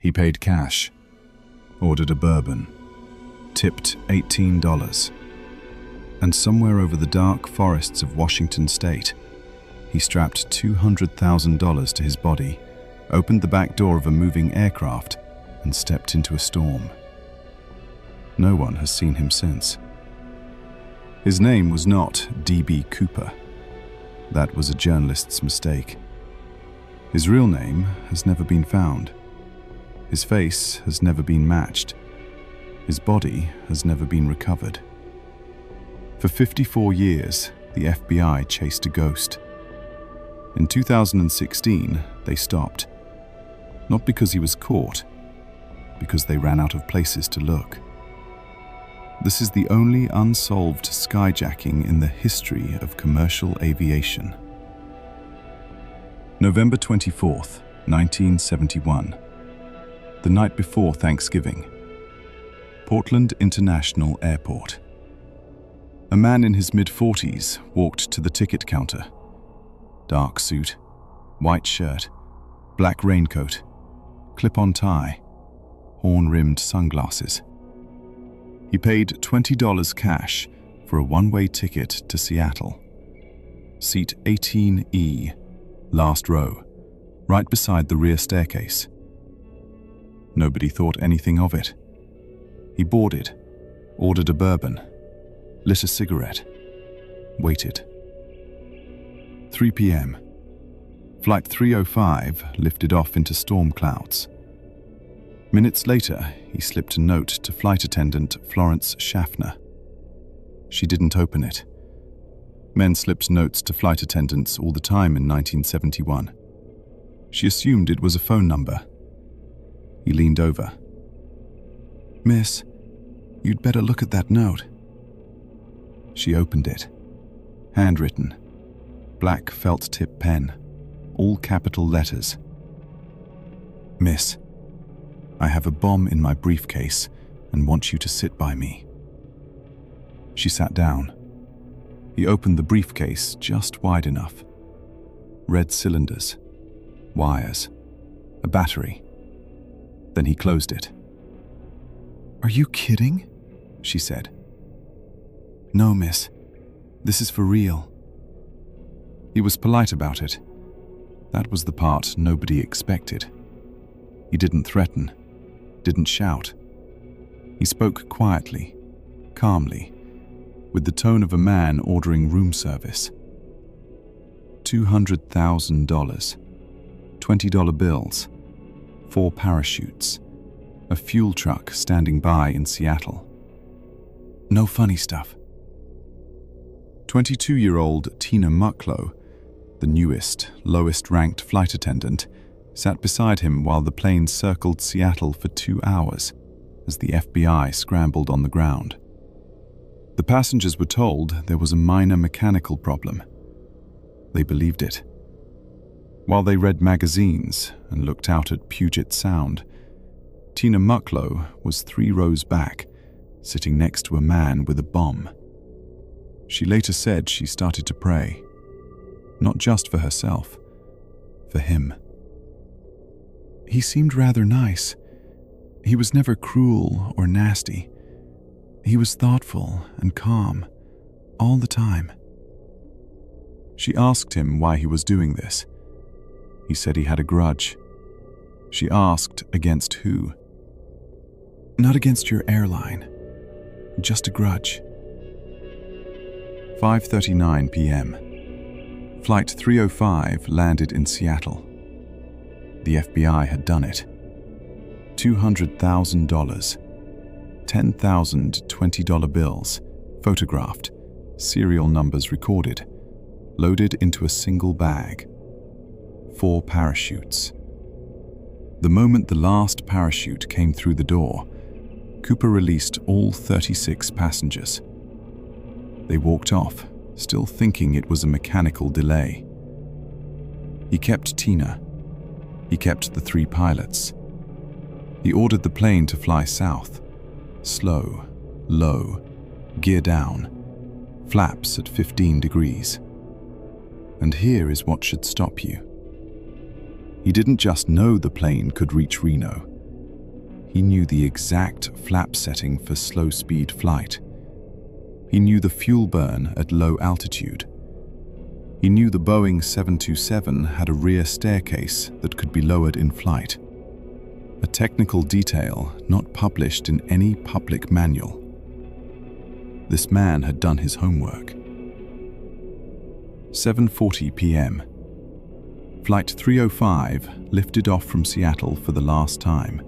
He paid cash, ordered a bourbon, tipped $18, and somewhere over the dark forests of Washington state, he strapped $200,000 to his body, opened the back door of a moving aircraft, and stepped into a storm. No one has seen him since. His name was not D.B. Cooper. That was a journalist's mistake. His real name has never been found. His face has never been matched. His body has never been recovered. For 54 years, the FBI chased a ghost. In 2016, they stopped. Not because he was caught, because they ran out of places to look. This is the only unsolved skyjacking in the history of commercial aviation. November 24th, 1971. The night before Thanksgiving. Portland International Airport. A man in his mid-40s walked to the ticket counter. Dark suit, white shirt, black raincoat, clip-on tie, horn-rimmed sunglasses. He paid $20 cash for a one-way ticket to Seattle. Seat 18E, last row, right beside the rear staircase. Nobody thought anything of it. He boarded, ordered a bourbon, lit a cigarette, waited. 3 p.m. Flight 305 lifted off into storm clouds. Minutes later, he slipped a note to flight attendant Florence Schaffner. She didn't open it. Men slipped notes to flight attendants all the time in 1971. She assumed it was a phone number. He leaned over. "Miss, you'd better look at that note." She opened it. Handwritten. Black felt-tip pen. All capital letters. "Miss, I have a bomb in my briefcase and want you to sit by me." She sat down. He opened the briefcase just wide enough. Red cylinders, wires, a battery. Then he closed it. "Are you kidding?" she said. "No, miss. This is for real." He was polite about it. That was the part nobody expected. He didn't threaten, didn't shout. He spoke quietly, calmly, with the tone of a man ordering room service. $200,000, $20 bills, 4 parachutes, a fuel truck standing by in Seattle. No funny stuff. 22-year-old Tina Mucklow, the newest, lowest-ranked flight attendant, sat beside him while the plane circled Seattle for 2 hours as the FBI scrambled on the ground. The passengers were told there was a minor mechanical problem. They believed it. While they read magazines and looked out at Puget Sound, Tina Mucklow was 3 rows back, sitting next to a man with a bomb. She later said she started to pray, not just for herself, for him. He seemed rather nice. He was never cruel or nasty. He was thoughtful and calm, all the time. She asked him why he was doing this. He said he had a grudge. She asked against who. "Not against your airline, just a grudge." 5:39 p.m. Flight 305 landed in Seattle. The FBI had done it. $200,000, 10,000 $20 bills, photographed, serial numbers recorded, loaded into a single bag. 4 parachutes. The moment the last parachute came through the door, Cooper released all 36 passengers. They walked off, still thinking it was a mechanical delay. He kept Tina. He kept the 3 pilots. He ordered the plane to fly south. Slow, low, gear down, flaps at 15 degrees. And here is what should stop you. He didn't just know the plane could reach Reno. He knew the exact flap setting for slow-speed flight. He knew the fuel burn at low altitude. He knew the Boeing 727 had a rear staircase that could be lowered in flight. A technical detail not published in any public manual. This man had done his homework. 7:40 p.m. Flight 305 lifted off from Seattle for the last time.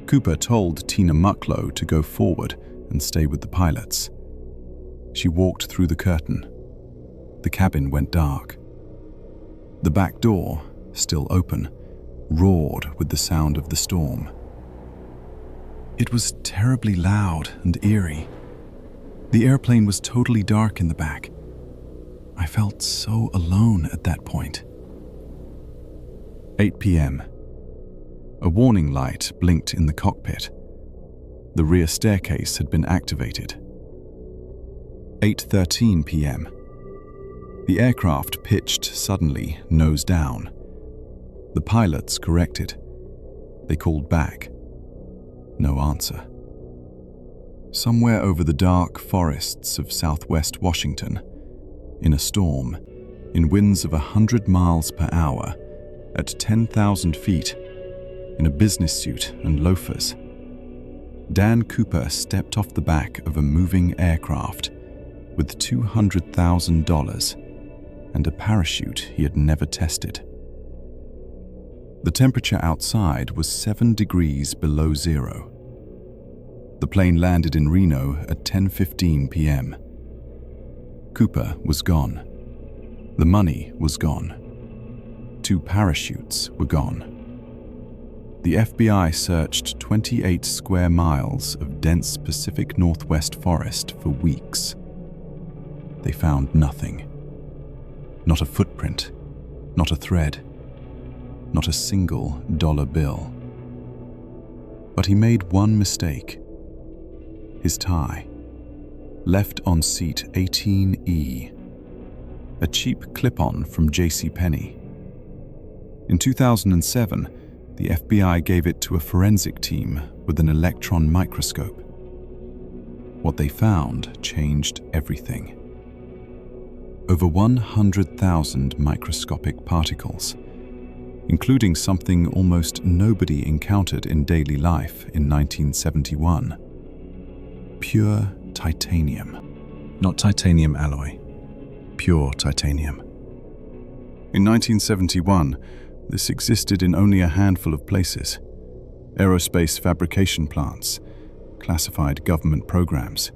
Cooper told Tina Mucklow to go forward and stay with the pilots. She walked through the curtain. The cabin went dark. The back door, still open, roared with the sound of the storm. It was terribly loud and eerie. The airplane was totally dark in the back. I felt so alone at that point. 8 p.m. A warning light blinked in the cockpit. The rear staircase had been activated. 8:13 p.m. The aircraft pitched suddenly, nose down. The pilots corrected. They called back. No answer. Somewhere over the dark forests of southwest Washington, in a storm, in winds of 100 miles per hour, at 10,000 feet, in a business suit and loafers, Dan Cooper stepped off the back of a moving aircraft with $200,000 and a parachute he had never tested. The temperature outside was 7 degrees below zero. The plane landed in Reno at 10:15 p.m. Cooper was gone. The money was gone. 2 parachutes were gone. The FBI searched 28 square miles of dense Pacific Northwest forest for weeks. They found nothing. Not a footprint, not a thread, not a single dollar bill. But he made one mistake. His tie, left on seat 18E, a cheap clip-on from JCPenney. In 2007, the FBI gave it to a forensic team with an electron microscope. What they found changed everything. Over 100,000 microscopic particles, including something almost nobody encountered in daily life in 1971. Pure titanium. Not titanium alloy. Pure titanium. In 1971, this existed in only a handful of places. Aerospace fabrication plants, classified government programs.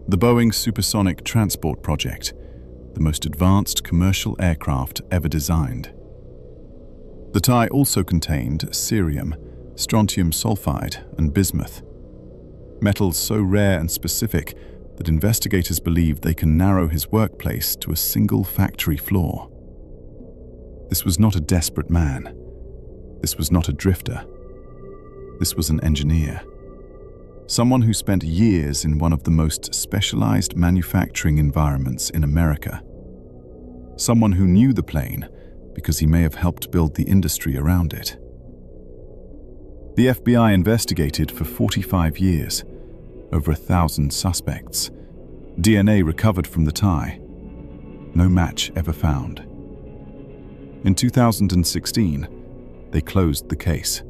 The Boeing Supersonic Transport Project, the most advanced commercial aircraft ever designed. The tie also contained cerium, strontium sulfide, and bismuth. Metals so rare and specific that investigators believe they can narrow his workplace to a single factory floor. This was not a desperate man. This was not a drifter. This was an engineer. Someone who spent years in one of the most specialized manufacturing environments in America. Someone who knew the plane because he may have helped build the industry around it. The FBI investigated for 45 years, over 1,000 suspects. DNA recovered from the tie. No match ever found. In 2016, they closed the case.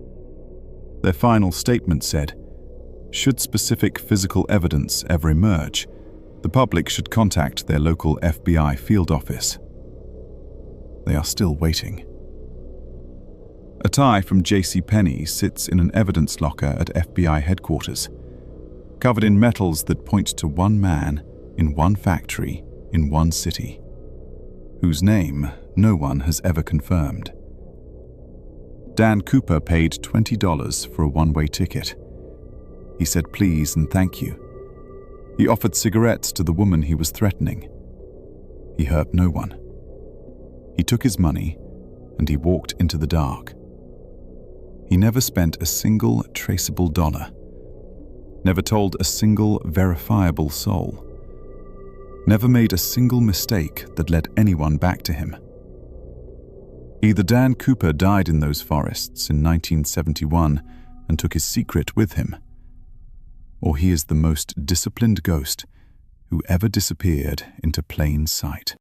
Their final statement said, "Should specific physical evidence ever emerge, the public should contact their local FBI field office." They are still waiting. A tie from JCPenney sits in an evidence locker at FBI headquarters, covered in metals that point to one man in one factory in one city, whose name no one has ever confirmed. Dan Cooper paid $20 for a one-way ticket. He said please and thank you. He offered cigarettes to the woman he was threatening. He hurt no one. He took his money and he walked into the dark. He never spent a single traceable dollar, never told a single verifiable soul, never made a single mistake that led anyone back to him. Either Dan Cooper died in those forests in 1971 and took his secret with him. Or he is the most disciplined ghost who ever disappeared into plain sight.